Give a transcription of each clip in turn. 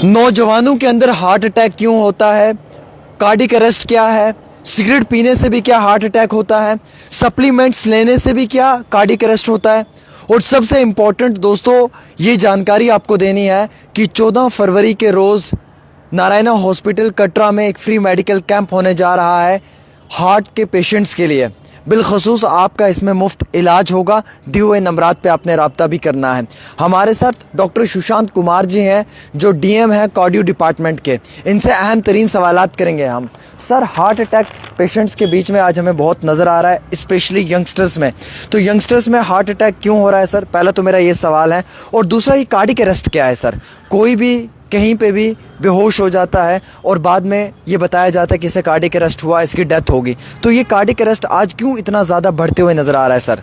नौजवानों के अंदर हार्ट अटैक क्यों होता है, कार्डियक अरेस्ट क्या है, सिगरेट पीने से भी क्या हार्ट अटैक होता है, सप्लीमेंट्स लेने से भी क्या कार्डियक अरेस्ट होता है, और सबसे इम्पोर्टेंट दोस्तों ये जानकारी आपको देनी है कि 14 फरवरी के रोज़ नारायणा हॉस्पिटल कटरा में एक फ्री मेडिकल कैंप होने जा रहा है हार्ट के पेशेंट्स के लिए। बिलखसूस आपका इसमें मुफ्त इलाज होगा। दिए हुए नंबरात पे आपने रब्ता भी करना है। हमारे साथ डॉक्टर सुशांत कुमार जी हैं जो डीएम हैं कार्डियो डिपार्टमेंट के। इनसे अहम तरीन सवालात करेंगे हम। सर, हार्ट अटैक पेशेंट्स के बीच में आज हमें बहुत नज़र आ रहा है, स्पेशली यंगस्टर्स में। तो यंगस्टर्स में हार्ट अटैक क्यों हो रहा है सर? पहला तो मेरा ये सवाल है। और दूसरा, ये कार्डियक अरेस्ट क्या है सर? कोई भी कहीं पे भी बेहोश हो जाता है और बाद में ये बताया जाता है कि इसे कार्डियक अरेस्ट हुआ, इसकी डेथ होगी। तो ये कार्डियक अरेस्ट आज क्यों इतना ज़्यादा बढ़ते हुए नज़र आ रहा है सर?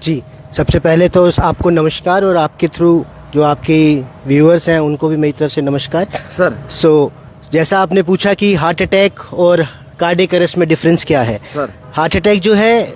जी, सबसे पहले तो आपको नमस्कार, और आपके थ्रू जो आपके व्यूअर्स हैं उनको भी मेरी तरफ से नमस्कार सर। जैसा आपने पूछा कि हार्ट अटैक और कार्डियक अरेस्ट में डिफरेंस क्या है सर? हार्ट अटैक जो है,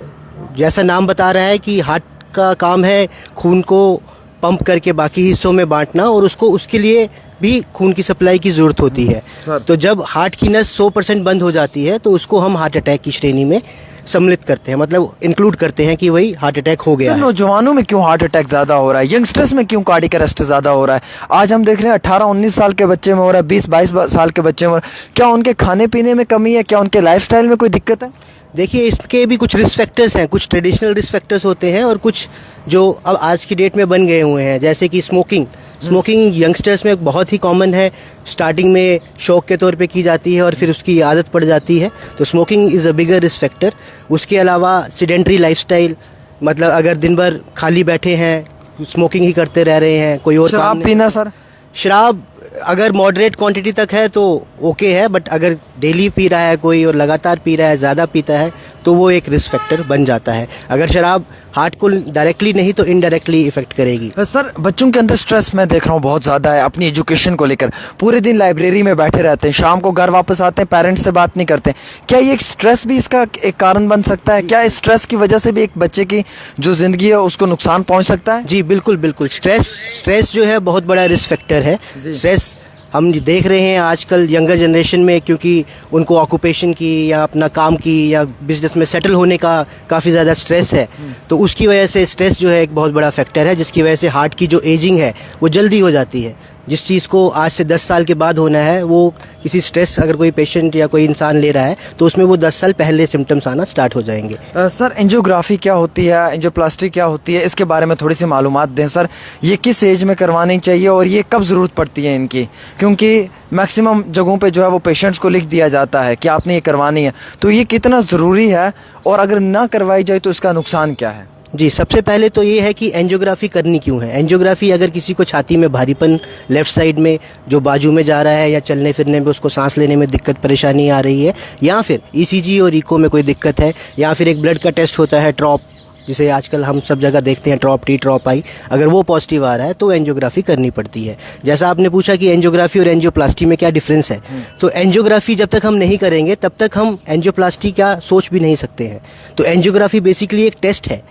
जैसा नाम बता रहा है कि हार्ट का काम है खून को पंप करके बाकी हिस्सों में बांटना, और उसके लिए भी खून की सप्लाई की ज़रूरत होती है। तो जब हार्ट की नस 100% बंद हो जाती है तो उसको हम हार्ट अटैक की श्रेणी में सम्मिलित करते हैं, मतलब इंक्लूड करते हैं कि वही हार्ट अटैक हो गया है। नौजवानों में क्यों हार्ट अटैक ज़्यादा हो रहा है, यंगस्टर्स में क्यों कार्डियक अरेस्ट ज़्यादा हो रहा है? आज हम देख रहे हैं 18-19 साल के बच्चे में हो रहा है, 20-22 साल के बच्चे में हो रहा है। क्या उनके खाने पीने में कमी है? क्या उनके लाइफस्टाइल में कोई दिक्कत है? देखिए, इसके भी कुछ रिस्क फैक्टर्स हैं। कुछ ट्रेडिशनल रिस्क फैक्टर्स होते हैं और कुछ जो अब आज की डेट में बन गए हुए हैं, जैसे कि स्मोकिंग यंगस्टर्स में बहुत ही कॉमन है। स्टार्टिंग में शौक के तौर पे की जाती है और फिर उसकी आदत पड़ जाती है, तो smoking is a bigger risk factor. उसके अलावा सीडेंट्री लाइफस्टाइल, मतलब अगर दिन भर खाली बैठे हैं, स्मोकिंग ही करते रह रहे हैं, कोई और काम शराब नहीं। पीना सर? शराब अगर मॉडरेट क्वांटिटी तक है तो ओके है, बट अगर डेली पी रहा है कोई और लगातार पी रहा है, ज़्यादा पीता है, तो वो एक रिस्क फैक्टर बन जाता है। अगर शराब हार्ट को डायरेक्टली नहीं तो इनडायरेक्टली इफेक्ट करेगी। सर, बच्चों के अंदर स्ट्रेस मैं देख रहा हूँ बहुत ज़्यादा है अपनी एजुकेशन को लेकर। पूरे दिन लाइब्रेरी में बैठे रहते हैं, शाम को घर वापस आते हैं, पेरेंट्स से बात नहीं करते। क्या ये एक स्ट्रेस भी इसका एक कारण बन सकता है? क्या इस स्ट्रेस की वजह से भी एक बच्चे की जो ज़िंदगी है उसको नुकसान पहुँच सकता है? जी बिल्कुल। स्ट्रेस जो है बहुत बड़ा रिस्क फैक्टर है। स्ट्रेस हम देख रहे हैं आजकल यंगर जनरेशन में, क्योंकि उनको ऑक्यूपेशन की या अपना काम की या बिजनेस में सेटल होने का काफ़ी ज़्यादा स्ट्रेस है। तो उसकी वजह से स्ट्रेस जो है एक बहुत बड़ा फैक्टर है, जिसकी वजह से हार्ट की जो एजिंग है वो जल्दी हो जाती है। जिस चीज़ को आज से 10 साल के बाद होना है, वो किसी स्ट्रेस अगर कोई पेशेंट या कोई इंसान ले रहा है तो उसमें वो 10 साल पहले सिम्टम्स आना स्टार्ट हो जाएंगे। सर, एंजियोग्राफी क्या होती है, एंजियोप्लास्टी क्या होती है, इसके बारे में थोड़ी सी मालूमात दें सर। ये किस एज में करवानी चाहिए और ये कब ज़रूरत पड़ती है इनकी? क्योंकि मैक्सिमम जगहों पे जो है वो पेशेंट्स को लिख दिया जाता है कि आपने ये करवानी है, तो ये कितना ज़रूरी है और अगर ना करवाई जाए तो इसका नुकसान क्या है? जी, सबसे पहले तो ये है कि एंजियोग्राफी करनी क्यों है। एंजियोग्राफी अगर किसी को छाती में भारीपन लेफ़्ट साइड में जो बाजू में जा रहा है, या चलने फिरने में उसको सांस लेने में दिक्कत परेशानी आ रही है, या फिर ईसीजी और इको में कोई दिक्कत है, या फिर एक ब्लड का टेस्ट होता है ट्रॉप, जिसे आजकल हम सब जगह देखते हैं, ट्रॉप टी, ट्रॉप आई, अगर वो पॉजिटिव आ रहा है तो एंजियोग्राफी करनी पड़ती है। जैसा आपने पूछा कि एंजियोग्राफी और एंजियोप्लास्टी में क्या डिफरेंस है, तो एंजियोग्राफी जब तक हम नहीं करेंगे तब तक हम एंजियोप्लास्टी का सोच भी नहीं सकते हैं। तो एंजियोग्राफी बेसिकली एक टेस्ट है,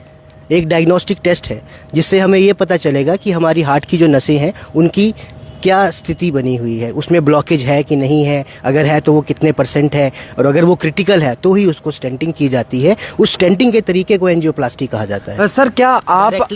एक डायग्नोस्टिक टेस्ट है, जिससे हमें ये पता चलेगा कि हमारी हार्ट की जो नसें हैं उनकी क्या स्थिति बनी हुई है, उसमें ब्लॉकेज है कि नहीं है, अगर है तो वो कितने % है, और अगर वो क्रिटिकल है तो ही उसको स्टेंटिंग की जाती है। उस स्टेंटिंग के तरीके को एंजियोप्लास्टी कहा जाता है। सर, क्या आप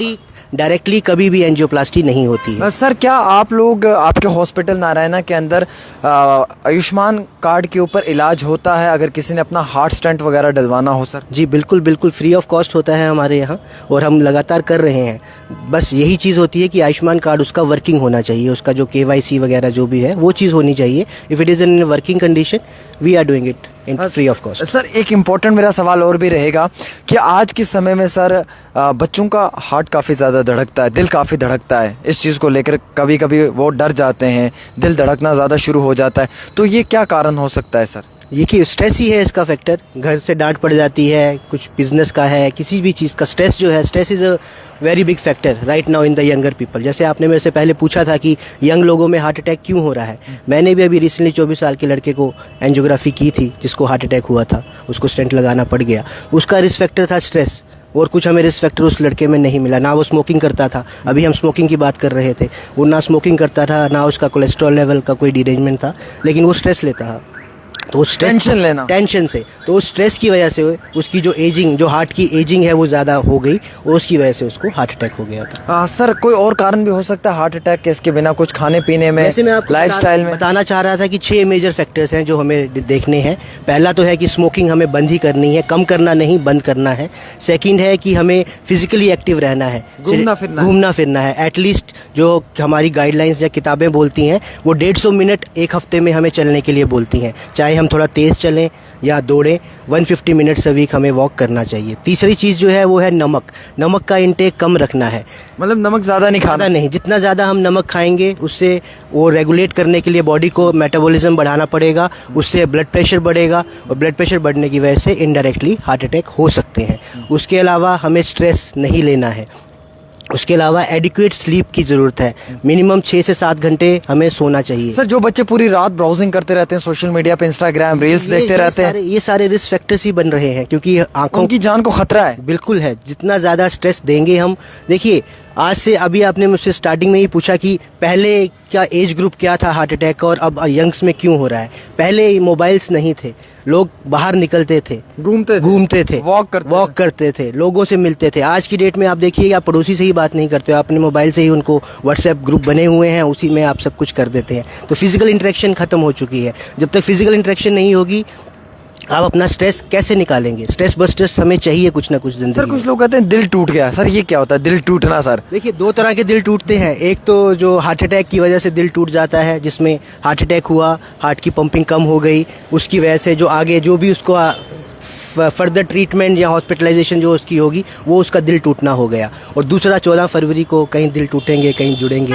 डायरेक्टली कभी भी एंजियोप्लास्टी नहीं होती है। सर, क्या आप लोग आपके हॉस्पिटल नारायणा के अंदर आयुष्मान कार्ड के ऊपर इलाज होता है अगर किसी ने अपना हार्ट स्टेंट वगैरह डलवाना हो सर? जी बिल्कुल फ्री ऑफ कॉस्ट होता है हमारे यहाँ, और हम लगातार कर रहे हैं। बस यही चीज़ होती है कि आयुष्मान कार्ड उसका वर्किंग होना चाहिए, उसका जो KYC वगैरह जो भी है वो चीज़ होनी चाहिए। If it is in working condition we are doing it in free of cost. Sir, एक इम्पोर्टेंट मेरा सवाल और भी रहेगा कि आज के समय में सर बच्चों का हार्ट काफ़ी ज़्यादा धड़कता है, दिल काफ़ी धड़कता है। इस चीज़ को लेकर कभी कभी वो डर जाते हैं, दिल धड़कना ज़्यादा शुरू हो जाता है, तो ये क्या कारण हो सकता है सर? ये कि स्ट्रेस ही है इसका फैक्टर। घर से डांट पड़ जाती है, कुछ बिजनेस का है, किसी भी चीज़ का स्ट्रेस जो है, stress is a very big factor right now in the younger people. जैसे आपने मेरे से पहले पूछा था कि यंग लोगों में हार्ट अटैक क्यों हो रहा है, मैंने भी अभी रिसेंटली 24 साल के लड़के को एंजियोग्राफी की थी जिसको हार्ट अटैक हुआ था, उसको स्टेंट लगाना पड़ गया। उसका रिस्क फैक्टर था स्ट्रेस। और कुछ हमें रिस्क फैक्टर उस लड़के में नहीं मिला। ना वो स्मोकिंग करता था, अभी हम स्मोकिंग की बात कर रहे थे, वो ना स्मोकिंग करता था, ना उसका कोलेस्ट्रॉल लेवल का कोई डिरेंजमेंट था, लेकिन वो स्ट्रेस लेता था। तो टेंशन से, तो उस स्ट्रेस की वजह से उसकी जो एजिंग, जो हार्ट की एजिंग है वो ज़्यादा हो गई और उसकी वजह से उसको हार्ट अटैक हो गया था। सर कोई और कारण भी हो सकता है हार्ट अटैक के इसके बिना, कुछ खाने पीने में, वैसे मैं आपको लाइफस्टाइल में बताना चाह रहा था कि 6 मेजर फैक्टर्स हैं जो हमें देखने हैं। पहला तो है कि स्मोकिंग हमें बंद ही करनी है, कम करना नहीं, बंद करना है। सेकंड है कि हमें फिजिकली एक्टिव रहना है, घूमना फिरना है। एटलीस्ट जो हमारी गाइडलाइंस या किताबें बोलती हैं वो 150 मिनट एक हफ्ते में हमें चलने के लिए बोलती हैं, चाहे हम थोड़ा तेज़ चलें या दौड़ें। 150 मिनट्स अ वीक हमें वॉक करना चाहिए। तीसरी चीज़ जो है वो है नमक का इंटेक कम रखना है, मतलब नमक ज़्यादा नहीं खाना नहीं। जितना ज़्यादा हम नमक खाएंगे उससे वो रेगुलेट करने के लिए बॉडी को मेटाबॉलिज्म बढ़ाना पड़ेगा, उससे ब्लड प्रेशर बढ़ेगा और ब्लड प्रेशर बढ़ने की वजह से इनडायरेक्टली हार्ट अटैक हो सकते हैं। उसके अलावा हमें स्ट्रेस नहीं लेना है। उसके अलावा एडिक्वेट स्लीप की ज़रूरत है, मिनिमम 6 से 7 घंटे हमें सोना चाहिए। सर जो बच्चे पूरी रात ब्राउजिंग करते रहते हैं सोशल मीडिया पे, इंस्टाग्राम रील्स देखते रहते हैं, ये सारे रिस्क फैक्टर्स ही बन रहे हैं, क्योंकि आंखों की जान को खतरा है। बिल्कुल है। जितना ज़्यादा स्ट्रेस देंगे हम, देखिए आज से, अभी आपने मुझसे स्टार्टिंग में ही पूछा कि पहले क्या एज ग्रुप क्या था हार्ट अटैक का और अब यंग्स में क्यों हो रहा है। पहले मोबाइल्स नहीं थे, लोग बाहर निकलते थे, घूमते थे, वॉक करते थे, लोगों से मिलते थे। आज की डेट में आप देखिए, आप पड़ोसी से ही बात नहीं करते हो, अपने मोबाइल से ही उनको व्हाट्सएप ग्रुप बने हुए हैं, उसी में आप सब कुछ कर देते हैं। तो फिजिकल इंटरेक्शन ख़त्म हो चुकी है। जब तक फिजिकल इंटरेक्शन नहीं होगी, आप अपना स्ट्रेस कैसे निकालेंगे? स्ट्रेस बस्टर्स हमें चाहिए कुछ ना कुछ जिंदगी। सर कुछ लोग कहते हैं दिल टूट गया, सर ये क्या होता है दिल टूटना? सर देखिए 2 तरह के दिल टूटते हैं। एक तो जो हार्ट अटैक की वजह से दिल टूट जाता है, जिसमें हार्ट अटैक हुआ, हार्ट की पंपिंग कम हो गई, उसकी वजह से जो आगे जो भी उसको फर्दर ट्रीटमेंट या हॉस्पिटलाइजेशन जो उसकी होगी वो उसका दिल टूटना हो गया। और दूसरा 14 फरवरी को कहीं दिल टूटेंगे, कहीं जुड़ेंगे,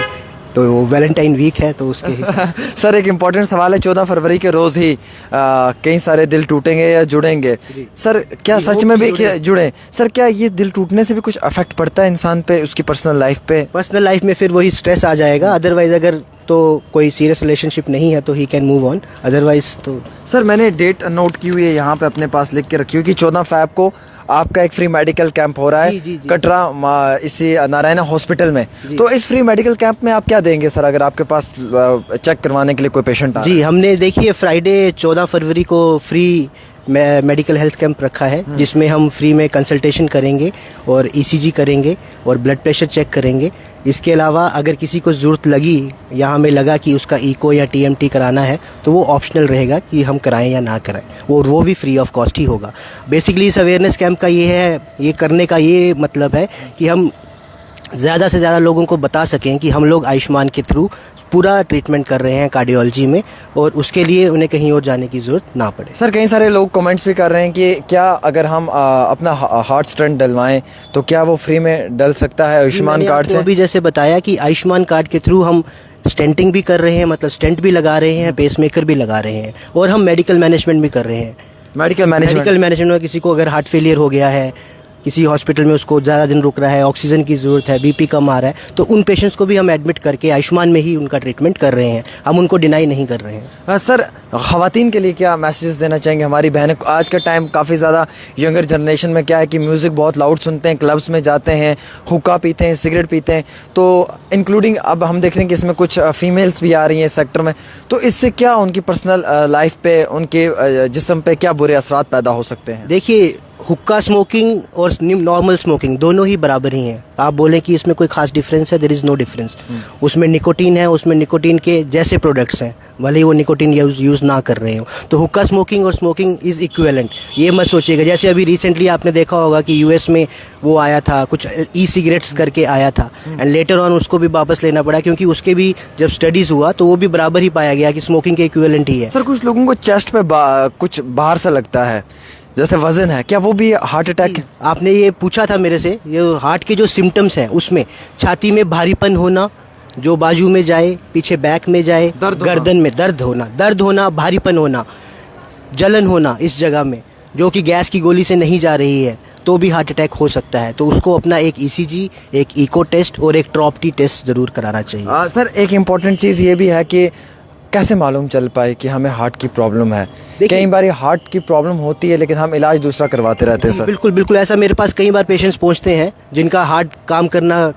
तो वैलेंटाइन वीक है तो उसके हिसाब सर एक इम्पॉर्टेंट सवाल है, 14 फरवरी के रोज़ ही कई सारे दिल टूटेंगे या जुड़ेंगे। सर क्या सच में भी जुड़े? सर क्या ये दिल टूटने से भी कुछ अफेक्ट पड़ता है इंसान पे, उसकी पर्सनल लाइफ पे? पर्सनल लाइफ में फिर वही स्ट्रेस आ जाएगा। अदरवाइज अगर तो कोई सीरियस रिलेशनशिप नहीं है तो he can move on, otherwise तो। सर मैंने डेट नोट की हुई है यहाँ पे, अपने पास लिख के रखी हुई कि 14 फ़रवरी को आपका एक फ्री मेडिकल कैंप हो रहा है कटरा इसी नारायणा हॉस्पिटल में। तो इस फ्री मेडिकल कैंप में आप क्या देंगे सर, अगर आपके पास चेक करवाने के लिए कोई पेशेंट आ? जी हमने देखिए फ्राइडे 14 फरवरी को फ्री मेडिकल हेल्थ कैंप रखा है, जिसमें हम फ्री में कंसल्टेशन करेंगे और ईसीजी करेंगे और ब्लड प्रेशर चेक करेंगे। इसके अलावा अगर किसी को ज़रूरत लगी या हमें लगा कि उसका इको या टीएमटी कराना है तो वो ऑप्शनल रहेगा कि हम कराएं या ना कराएं, वो भी फ्री ऑफ कॉस्ट ही होगा। बेसिकली इस अवेयरनेस कैंप का ये करने का ये मतलब है कि हम ज़्यादा से ज़्यादा लोगों को बता सकें कि हम लोग आयुष्मान के थ्रू पूरा ट्रीटमेंट कर रहे हैं कार्डियोलॉजी में, और उसके लिए उन्हें कहीं और जाने की ज़रूरत ना पड़े। सर कई सारे लोग कमेंट्स भी कर रहे हैं कि क्या अगर हम अपना हार्ट स्टेंट डलवाएं तो क्या वो फ्री में डल सकता है आयुष्मान कार्ड से? अभी जैसे बताया कि आयुष्मान कार्ड के थ्रू हम स्टेंटिंग भी कर रहे हैं, मतलब स्टेंट भी लगा रहे हैं, पेसमेकर भी लगा रहे हैं, और हम मेडिकल मैनेजमेंट भी कर रहे हैं। मेडिकल मैनेजमेंट में किसी को अगर हार्ट फेलियर हो गया है, किसी हॉस्पिटल में उसको ज़्यादा दिन रुक रहा है, ऑक्सीजन की ज़रूरत है, बीपी कम आ रहा है, तो उन पेशेंट्स को भी हम एडमिट करके आयुष्मान में ही उनका ट्रीटमेंट कर रहे हैं, हम उनको डिनाई नहीं कर रहे हैं। सर ख़वातीन के लिए क्या मैसेजेस देना चाहेंगे? हमारी बहनें आज का टाइम काफ़ी ज़्यादा यंगर जनरेशन में क्या है कि म्यूज़िक बहुत लाउड सुनते हैं, क्लब्स में जाते हैं, हुक्का पीते हैं, सिगरेट पीते हैं, तो इंक्लूडिंग अब हम देख रहे हैं कि इसमें कुछ फीमेल्स भी आ रही हैं इस सेक्टर में, तो इससे क्या उनकी पर्सनल लाइफ पे, उनके जिस्म पे क्या बुरे असरात पैदा हो सकते हैं? देखिए हुक्का स्मोकिंग और नॉर्मल स्मोकिंग दोनों ही बराबर ही हैं। आप बोलें कि इसमें कोई खास डिफरेंस है, देयर इज़ नो डिफरेंस। उसमें निकोटीन है, उसमें निकोटीन के जैसे प्रोडक्ट्स हैं, भले ही वो निकोटीन यूज़ ना कर रहे हो। तो हुक्का स्मोकिंग और स्मोकिंग इज़ इक्विवेलेंट। ये मत सोचिएगा, जैसे अभी रिसेंटली आपने देखा होगा कि यूएस में वो आया था, कुछ ई सिगरेट्स करके आया था, एंड लेटर ऑन उसको भी वापस लेना पड़ा, क्योंकि उसके भी जब स्टडीज़ हुआ तो वो भी बराबर ही पाया गया कि स्मोकिंग के इक्विवेलेंट ही है। सर कुछ लोगों को चेस्ट पे कुछ बाहर से लगता है, जैसे वजन है, क्या वो भी हार्ट अटैक? आपने ये पूछा था मेरे से, ये हार्ट के जो सिम्टम्स हैं उसमें छाती में भारीपन होना, जो बाजू में जाए, पीछे बैक में जाए, गर्दन में दर्द होना, भारीपन होना, जलन होना इस जगह में, जो कि गैस की गोली से नहीं जा रही है, तो भी हार्ट अटैक हो सकता है। तो उसको अपना एक ईसीजी, एक इको टेस्ट और एक ट्रॉप टी टेस्ट ज़रूर कराना चाहिए। सर एक इम्पॉर्टेंट चीज़ ये भी है कि कैसे मालूम चल पाए कि हमें हार्ट की प्रॉब्लम है? देखिए- कई बार हार्ट की प्रॉब्लम होती है लेकिन हम इलाज दूसरा करवाते रहते हैं सर। बिल्कुल बिल्कुल, ऐसा मेरे पास कई बार पेशेंट्स पहुंचते हैं जिनका हार्ट काम करना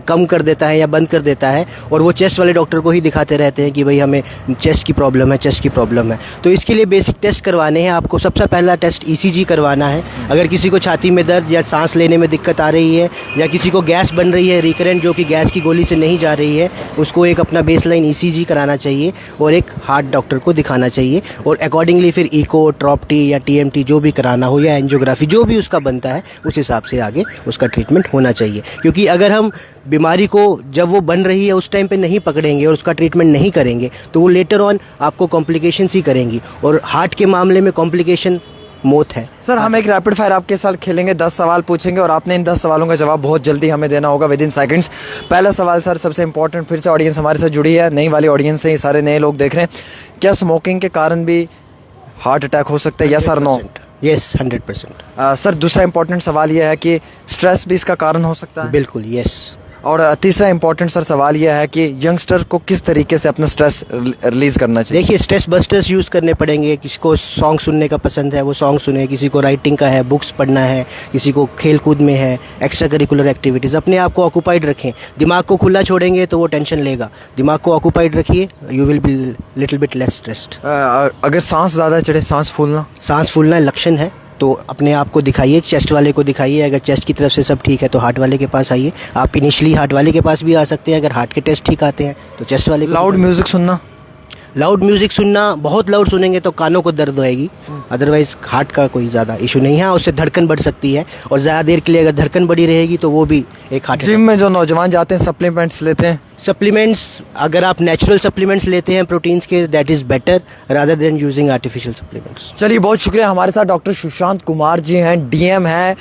कम कर देता है या बंद कर देता है, और वो चेस्ट वाले डॉक्टर को ही दिखाते रहते हैं कि भाई हमें चेस्ट की प्रॉब्लम है, चेस्ट की प्रॉब्लम है। तो इसके लिए बेसिक टेस्ट करवाने हैं आपको। सबसे पहला टेस्ट ईसीजी करवाना है। अगर किसी को छाती में दर्द या सांस लेने में दिक्कत आ रही है, या किसी को गैस बन रही है रिकरेंट जो कि गैस की गोली से नहीं जा रही है, उसको एक अपना बेसलाइन ईसीजी कराना चाहिए और एक हार्ट डॉक्टर को दिखाना चाहिए, और अकॉर्डिंगली फिर इको, ट्रॉप्टी या टीएमटी जो भी कराना हो, या एंजियोग्राफी जो भी उसका बनता है, उस हिसाब से आगे उसका ट्रीटमेंट होना चाहिए। क्योंकि अगर हम बीमारी को जब वो बन रही है उस टाइम पे नहीं पकड़ेंगे और उसका ट्रीटमेंट नहीं करेंगे तो वो लेटर ऑन आपको कॉम्प्लिकेशंस ही करेंगी, और हार्ट के मामले में कॉम्प्लिकेशन मौत है। सर हम एक रैपिड फायर आपके साथ खेलेंगे, 10 सवाल पूछेंगे और आपने इन 10 सवालों का जवाब बहुत जल्दी हमें देना होगा, विद इन सेकंड्स। पहला सवाल सर सबसे इंपॉर्टेंट, फिर से ऑडियंस हमारे साथ जुड़ी है, नई वाली ऑडियंस है, ये सारे नए लोग देख रहे हैं। क्या स्मोकिंग के कारण भी हार्ट अटैक हो सकता है, यस और नो? यस, 100%। सर दूसरा इंपॉर्टेंट सवाल यह है कि स्ट्रेस भी इसका कारण हो सकता है? बिल्कुल यस। और तीसरा इंपॉर्टेंट सर सवाल यह है कि यंगस्टर को किस तरीके से अपना स्ट्रेस रिलीज करना चाहिए? देखिए, स्ट्रेस बस्टर्स यूज़ करने पड़ेंगे। किसी को सॉन्ग सुनने का पसंद है वो सॉन्ग सुने, किसी को राइटिंग का है, बुक्स पढ़ना है, किसी को खेल कूद में है, एक्स्ट्रा करिकुलर एक्टिविटीज़। अपने आप को ऑक्यूपाइड रखें। दिमाग को खुला छोड़ेंगे तो वो टेंशन लेगा। दिमाग को ऑक्यूपाइड रखिए, you will be little bit less stressed. अगर सांस ज़्यादा चढ़े, सांस फूलना? सांस फूलना लक्षण है तो अपने आप को दिखाइए, चेस्ट वाले को दिखाइए। अगर चेस्ट की तरफ से सब ठीक है तो हार्ट वाले के पास आइए। आप इनिशियली हार्ट वाले के पास भी आ सकते हैं। अगर हार्ट के टेस्ट ठीक आते हैं तो चेस्ट वाले को। लाउड म्यूजिक सुनना? लाउड म्यूजिक सुनना, बहुत लाउड सुनेंगे तो कानों को दर्द होएगी, अदरवाइज हार्ट का कोई ज़्यादा इशू नहीं है। उससे धड़कन बढ़ सकती है, और ज़्यादा देर के लिए अगर धड़कन बढ़ी रहेगी तो वो भी एक हार्ट। जिम में जो नौजवान जाते हैं सप्लीमेंट्स लेते हैं? सप्लीमेंट्स, अगर आप नेचुरल सप्लीमेंट्स लेते हैं प्रोटीन्स के, that is better rather than using artificial supplements. चलिए बहुत शुक्रिया। हमारे साथ डॉक्टर सुशांत कुमार जी हैं, डीएम हैं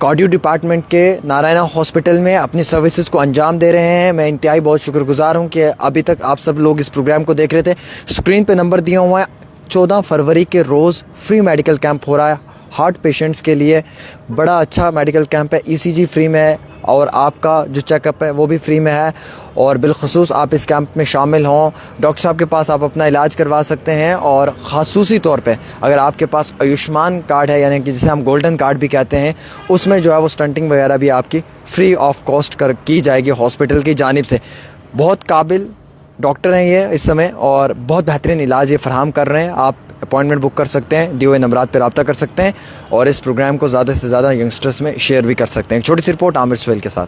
कार्डियो डिपार्टमेंट के नारायणा हॉस्पिटल में, अपनी सर्विसेज को अंजाम दे रहे हैं। मैं इंतहाई बहुत शुक्रगुजार हूं कि अभी तक आप सब लोग इस प्रोग्राम को देख रहे थे। स्क्रीन पे नंबर दिया हुआ है। 14 फरवरी के रोज़ फ्री मेडिकल कैंप हो रहा है हार्ट पेशेंट्स के लिए। बड़ा अच्छा मेडिकल कैंप है, ईसीजी फ्री में है और आपका जो चेकअप है वो भी फ्री में है। और बिलखसूस आप इस कैंप में शामिल हों, डॉक्टर साहब के पास आप अपना इलाज करवा सकते हैं। और ख़ासूसी तौर पे अगर आपके पास आयुष्मान कार्ड है, यानी कि जिसे हम गोल्डन कार्ड भी कहते हैं, उसमें जो है वो स्टंटिंग वगैरह भी आपकी फ्री ऑफ कॉस्ट की जाएगी हॉस्पिटल की जानिब से। बहुत काबिल डॉक्टर हैं ये इस समय और बहुत बेहतरीन इलाज ये फ़राहम कर रहे हैं। आप अपॉइंटमेंट बुक कर सकते हैं, दिए हुए नंबरात पर रब्ता कर सकते हैं और इस प्रोग्राम को ज़्यादा से ज़्यादा यंगस्टर्स में शेयर भी कर सकते हैं। एक छोटी सी रिपोर्ट आमिर सुहेल के साथ।